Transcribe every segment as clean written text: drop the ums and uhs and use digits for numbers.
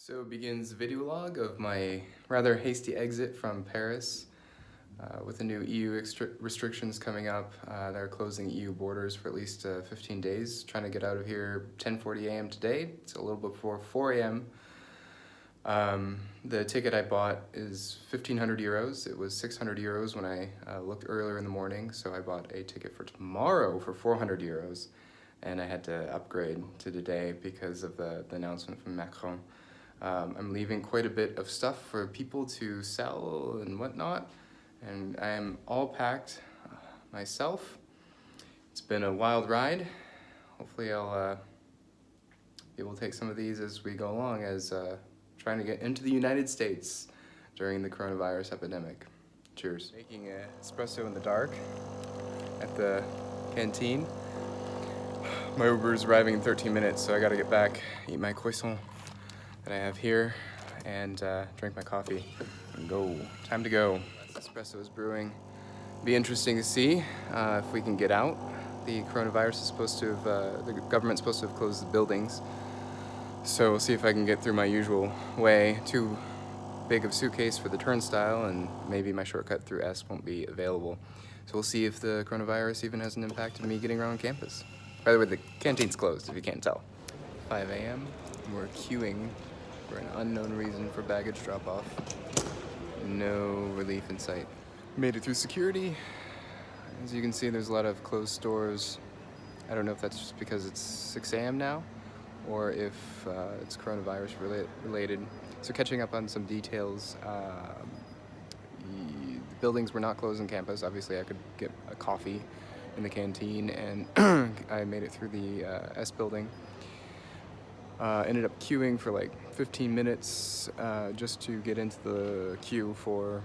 So begins video log of my rather hasty exit from Paris with the new EU restrictions coming up. They're closing EU borders for at least 15 days. Trying to get out of here 10:40 a.m. today. It's a little before 4 a.m. The ticket I bought is 1,500 euros. It was 600 euros when I looked earlier in the morning, so I bought a ticket for tomorrow for 400 euros, and I had to upgrade to today because of the announcement from Macron. I'm leaving quite a bit of stuff for people to sell and whatnot, and I am all packed myself. It's been a wild ride. Hopefully I'll be able to take some of these as we go along, as trying to get into the United States during the coronavirus epidemic. Cheers. Making an espresso in the dark at the canteen. My Uber is arriving in 13 minutes, so I gotta get back, eat my croissant that I have here, and drink my coffee and go. Time to go. Espresso is brewing. Be interesting to see if we can get out. The coronavirus is supposed to have, the government's supposed to have closed the buildings. So we'll see if I can get through my usual way. Too big of a suitcase for the turnstile, and maybe my shortcut through S won't be available. So we'll see if the coronavirus even has an impact on me getting around campus. By the way, the canteen's closed, if you can't tell. 5 a.m. We're queuing for an unknown reason for baggage drop-off. No relief in sight. Made it through security. As you can see, there's a lot of closed stores. I don't know if that's just because it's 6 a.m. now, or if it's coronavirus related. So catching up on some details, the buildings were not closed on campus. Obviously I could get a coffee in the canteen, and I made it through the S building. Ended up queuing for like 15 minutes just to get into the queue for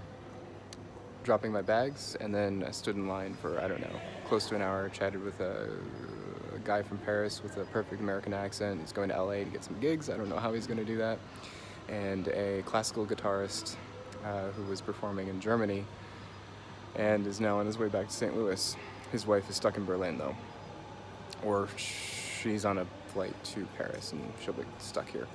dropping my bags, and then I stood in line for, I don't know, close to an hour. Chatted with a guy from Paris with a perfect American accent. He's going to LA to get some gigs. I don't know how he's going to do that. And a classical guitarist who was performing in Germany and is now on his way back to St. Louis. His wife is stuck in Berlin though, or she's on a flight to Paris and she'll be stuck here.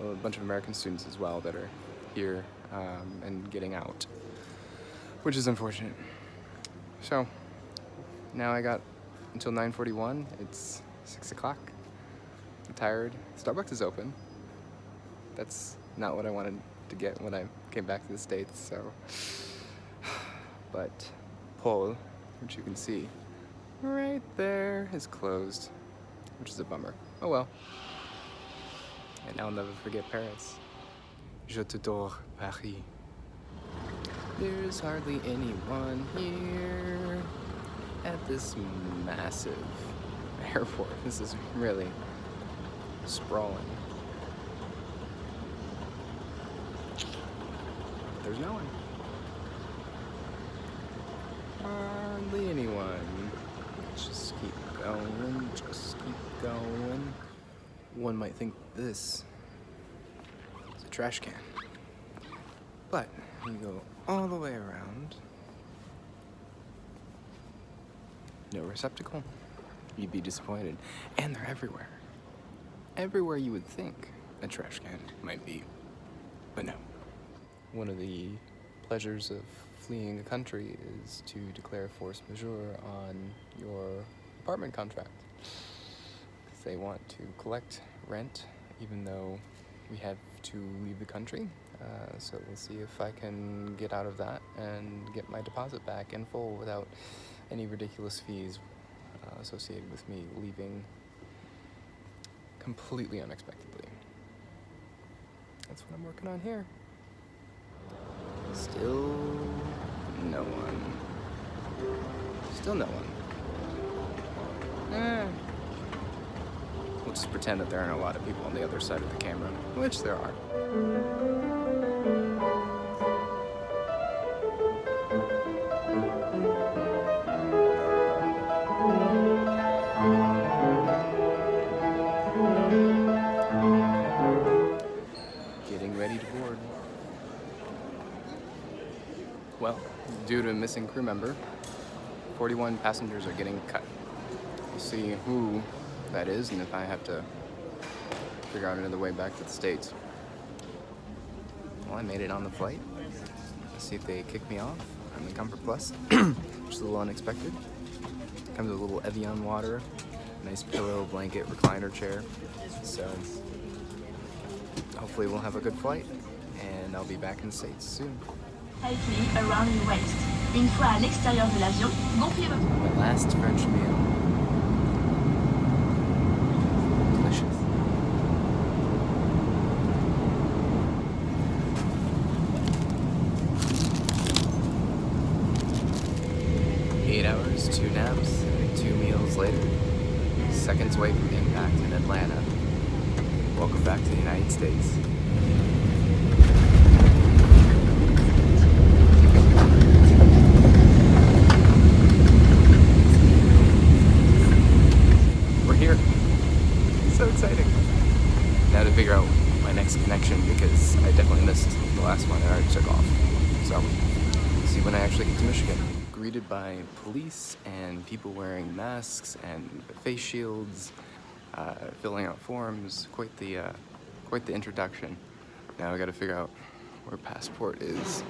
A bunch of American students as well that are here and getting out, which is unfortunate. So now I got until 9:41. It's 6 o'clock. I'm tired. Starbucks is open. That's not what I wanted to get when I came back to the States, so. But Paul, which you can see right there, is closed, which is a bummer. Oh well. And I'll never forget Paris. Je t'adore, Paris. There's hardly anyone here at this massive airport. This is really sprawling. There's no one. Hardly anyone. Just keep going, just keep going. One might think this is a trash can, but you go all the way around. No receptacle. You'd be disappointed. And they're everywhere. Everywhere you would think a trash can might be, but no. One of the pleasures of fleeing a country is to declare force majeure on your apartment contract. They want to collect rent even though we have to leave the country. So we'll see if I can get out of that and get my deposit back in full without any ridiculous fees associated with me leaving completely unexpectedly. That's what I'm working on here. Still no one. Still no one. We'll just pretend that there aren't a lot of people on the other side of the camera, which there are. Getting ready to board. Well, due to a missing crew member, 41 passengers are getting cut. We'll see who that is and if I have to figure out another way back to the States. Well, I made it on the flight. Let's see if they kick me off. I'm in Comfort Plus, which is a little unexpected. Comes with a little Evian water, nice pillow, blanket, recliner chair. So hopefully we'll have a good flight, and I'll be back in the States soon. Tightening around your waist. Une fois à l'extérieur de l'avion, gonflez votre... My last French meal. Delicious. Eight hours, 2 naps, and 2 meals later. Seconds away from impact in Atlanta. Welcome back to the United States. We're here. So exciting. Now to figure out my next connection, because I definitely missed the last one and I already took off. So, see when I actually get to Michigan. Greeted by police and people wearing masks and face shields, filling out forms. Quite the introduction. Now I got to figure out where passport is.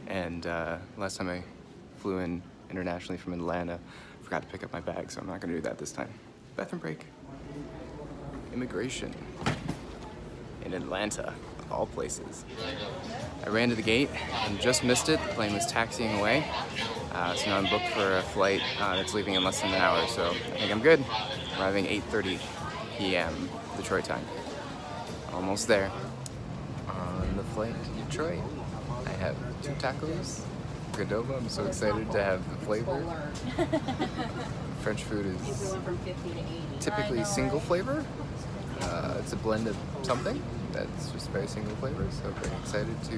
And last time I flew in internationally from Atlanta, I forgot to pick up my bag, so I'm not going to do that this time. Bathroom break. Immigration in Atlanta, of all places. I ran to the gate and just missed it. The plane was taxiing away. So now I'm booked for a flight that's leaving in less than an hour, so I think I'm good. Arriving 8:30 p.m. Detroit time. Almost there. On the flight to Detroit, I have 2 tacos, Godova. I'm so excited to have the flavor. French food is typically single flavor. It's a blend of something that's just very single flavor, so very excited to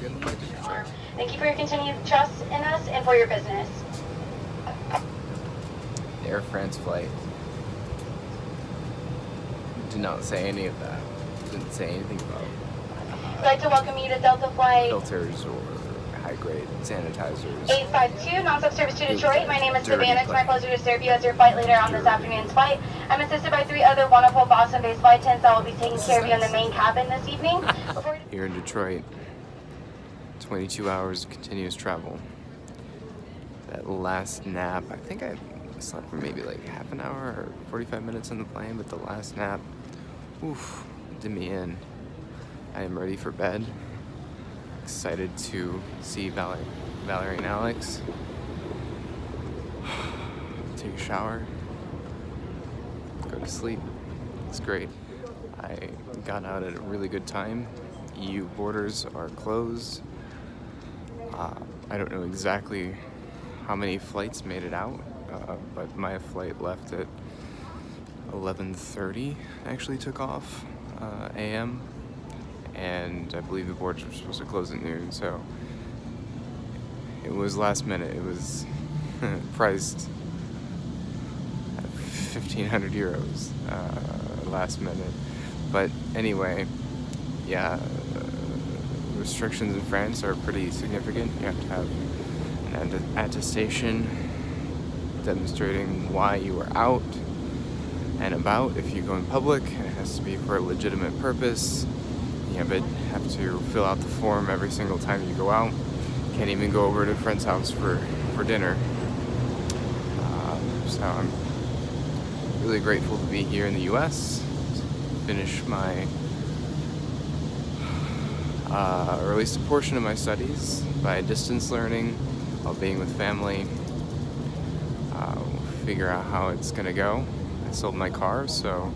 be on the flight to Detroit. Thank you for your continued trust in us and for your business. Air France flight. Did not say any of that. Didn't say anything about I'd like to welcome you to Delta Flight filters or high-grade sanitizers. 852, non-stop service to Detroit. My name is Dirty Savannah. It's my flight. pleasure to serve you as your flight leader on this afternoon's flight. I'm assisted by 3 other wonderful Boston-based flight attendants that will be taking care of you in the main cabin this evening. Here in Detroit, 22 hours of continuous travel. That last nap, I think I slept for maybe like half an hour or 45 minutes on the plane, but the last nap, oof, did me in. I am ready for bed. Excited to see Valerie and Alex. Take a shower. Go to sleep. It's great. I got out at a really good time. EU borders are closed. I don't know exactly how many flights made it out, but my flight left at 11:30. Actually took off a.m. and I believe the borders were supposed to close at noon, so it was last minute. It was priced at 1,500 euros last minute. But anyway, yeah, restrictions in France are pretty significant. You have to have an attestation demonstrating why you were out and about if you go in public. It has to be for a legitimate purpose. You have to fill out the form every single time you go out. Can't even go over to a friend's house for dinner. So I'm really grateful to be here in the U.S. Finish my, or at least a portion of my studies by distance learning while being with family. Figure out how it's gonna go. I sold my car, so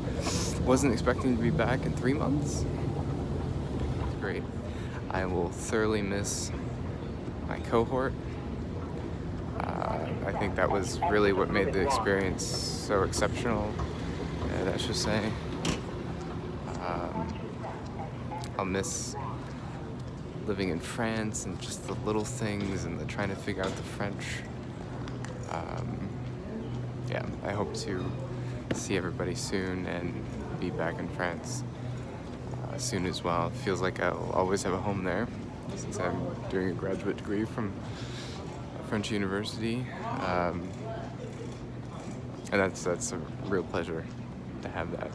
wasn't expecting to be back in 3 months. Great. I will thoroughly miss my cohort. I think that was really what made the experience so exceptional, I should say. I'll miss living in France and just the little things and the trying to figure out the French. Yeah, I hope to see everybody soon and be back in France soon as well. It feels like I'll always have a home there since I'm doing a graduate degree from a French university. And that's a real pleasure to have that.